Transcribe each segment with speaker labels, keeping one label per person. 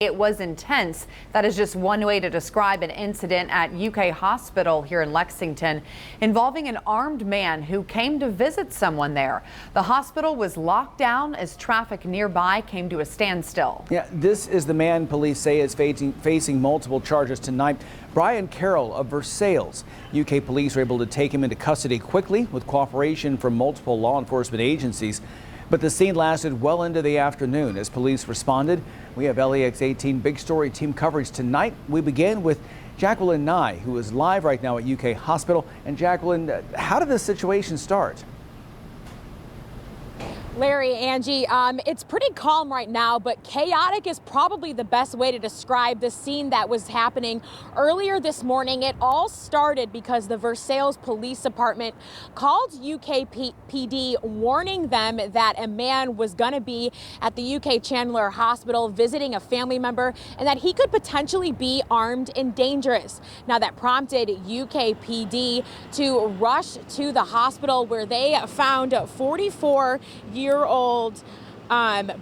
Speaker 1: It was intense. That is just one way to describe an incident at UK Hospital here in Lexington involving an armed man who came to visit someone there. The hospital was locked down as traffic nearby came to a standstill.
Speaker 2: Yeah, this is the man police say is facing multiple charges tonight. Brian Carroll of Versailles. UK police were able to take him into custody quickly with cooperation from multiple law enforcement agencies. But the scene lasted well into the afternoon as police responded. We have LEX 18 big story team coverage tonight. We begin with Jacqueline Nye, who is live right now at UK Hospital. And Jacqueline, how did this situation start?
Speaker 3: Larry, Angie, it's pretty calm right now, but chaotic is probably the best way to describe the scene that was happening earlier this morning. It all started because the Versailles Police Department called UKPD warning them that a man was going to be at the UK Chandler Hospital visiting a family member and that he could potentially be armed and dangerous. Now that prompted UKPD to rush to the hospital where they found 44-year-old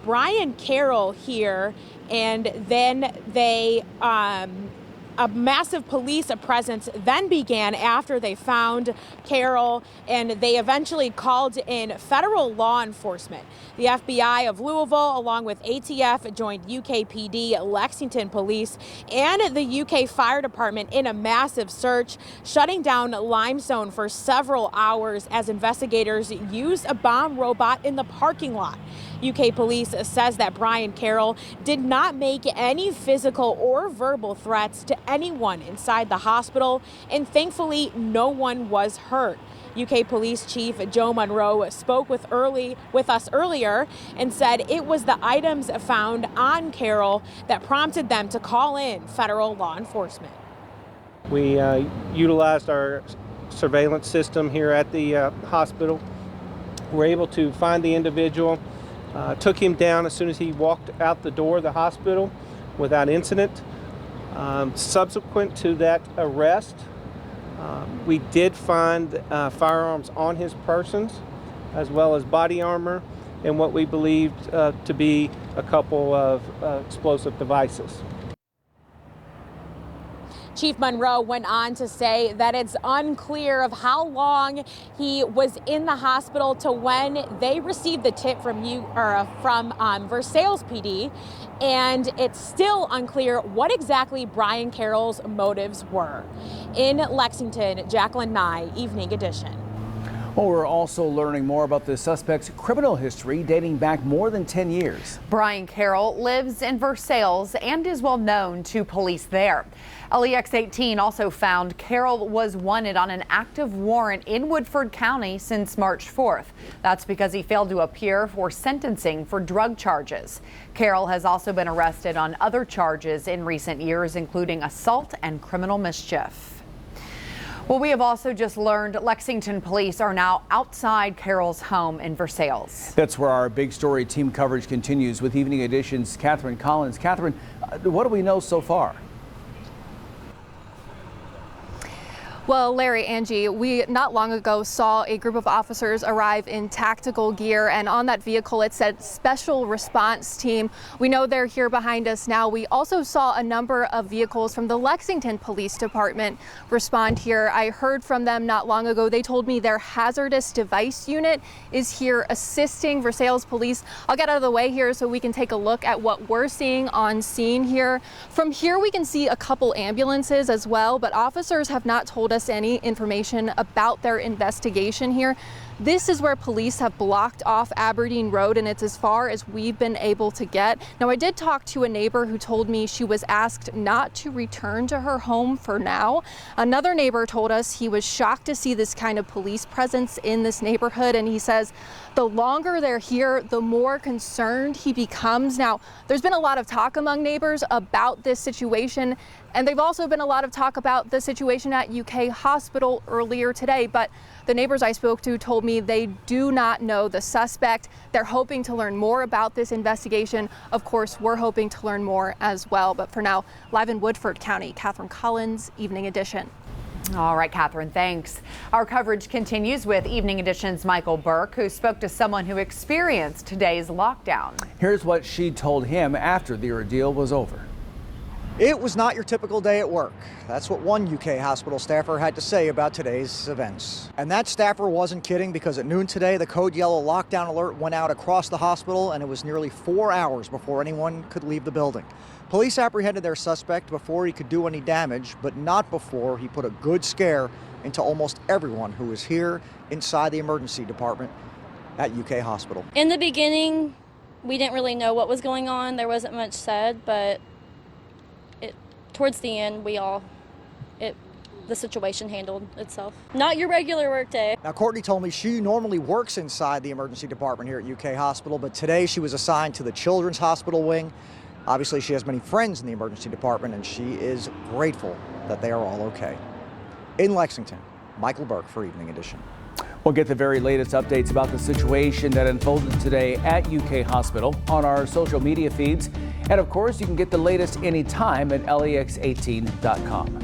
Speaker 3: Brian Carroll here, and then they a massive police presence then began after they found Carroll, and they eventually called in federal law enforcement. The FBI of Louisville, along with ATF, joined UKPD, Lexington Police, and the UK Fire Department in a massive search, shutting down Limestone for several hours as investigators used a bomb robot in the parking lot. UK police says that Brian Carroll did not make any physical or verbal threats to anyone inside the hospital, and thankfully no one was hurt. UK Police Chief Joe Monroe spoke with us earlier and said it was the items found on Carroll that prompted them to call in federal law enforcement.
Speaker 4: We utilized our surveillance system here at the hospital. We're able to find the individual. Took him down as soon as he walked out the door of the hospital without incident. Subsequent to that arrest, we did find firearms on his person, as well as body armor and what we believed to be a couple of explosive devices.
Speaker 3: Chief Monroe went on to say that it's unclear of how long he was in the hospital to when they received the tip from Versailles PD, and it's still unclear what exactly Brian Carroll's motives were. In Lexington, Jacqueline Nye, Evening Edition.
Speaker 2: Well, we're also learning more about the suspect's criminal history dating back more than 10 years.
Speaker 1: Brian Carroll lives in Versailles and is well known to police there. LEX 18 also found Carroll was wanted on an active warrant in Woodford County since March 4th. That's because he failed to appear for sentencing for drug charges. Carroll has also been arrested on other charges in recent years, including assault and criminal mischief. Well, we have also just learned Lexington police are now outside Carroll's home in Versailles.
Speaker 2: That's where our big story team coverage continues with Evening Edition's Catherine Collins. Catherine, what do we know so far?
Speaker 5: Well, Larry, Angie, we not long ago saw a group of officers arrive in tactical gear, and on that vehicle it said Special Response Team. We know they're here behind us now. We also saw a number of vehicles from the Lexington Police Department respond here. I heard from them not long ago. They told me their hazardous device unit is here assisting Versailles police. I'll get out of the way here so we can take a look at what we're seeing on scene here. From here we can see a couple ambulances as well, but officers have not told us any information about their investigation here. This is where police have blocked off Aberdeen Road, and it's as far as we've been able to get. Now, I did talk to a neighbor who told me she was asked not to return to her home for now. Another neighbor told us he was shocked to see this kind of police presence in this neighborhood, and he says the longer they're here, the more concerned he becomes. Now, there's been a lot of talk among neighbors about this situation, and they've also been a lot of talk about the situation at UK Hospital earlier today, but the neighbors I spoke to told me they do not know the suspect. They're hoping to learn more about this investigation. Of course, we're hoping to learn more as well. But for now, live in Woodford County, Catherine Collins, Evening Edition.
Speaker 1: All right, Catherine, thanks. Our coverage continues with Evening Edition's Michael Burke, who spoke to someone who experienced today's lockdown.
Speaker 2: Here's what she told him after the ordeal was over.
Speaker 6: It was not your typical day at work. That's what one UK hospital staffer had to say about today's events. And that staffer wasn't kidding, because at noon today, the code yellow lockdown alert went out across the hospital, and it was nearly 4 hours before anyone could leave the building. Police apprehended their suspect before he could do any damage, but not before he put a good scare into almost everyone who was here inside the emergency department at UK Hospital.
Speaker 7: In the beginning, we didn't really know what was going on. There wasn't much said, but towards the end, the situation handled itself. Not your regular work day.
Speaker 6: Now, Courtney told me she normally works inside the emergency department here at UK Hospital, but today she was assigned to the Children's Hospital wing. Obviously, she has many friends in the emergency department, and she is grateful that they are all okay. In Lexington, Michael Burke for Evening Edition.
Speaker 2: We'll get the very latest updates about the situation that unfolded today at UK Hospital on our social media feeds. And of course, you can get the latest anytime at lex18.com.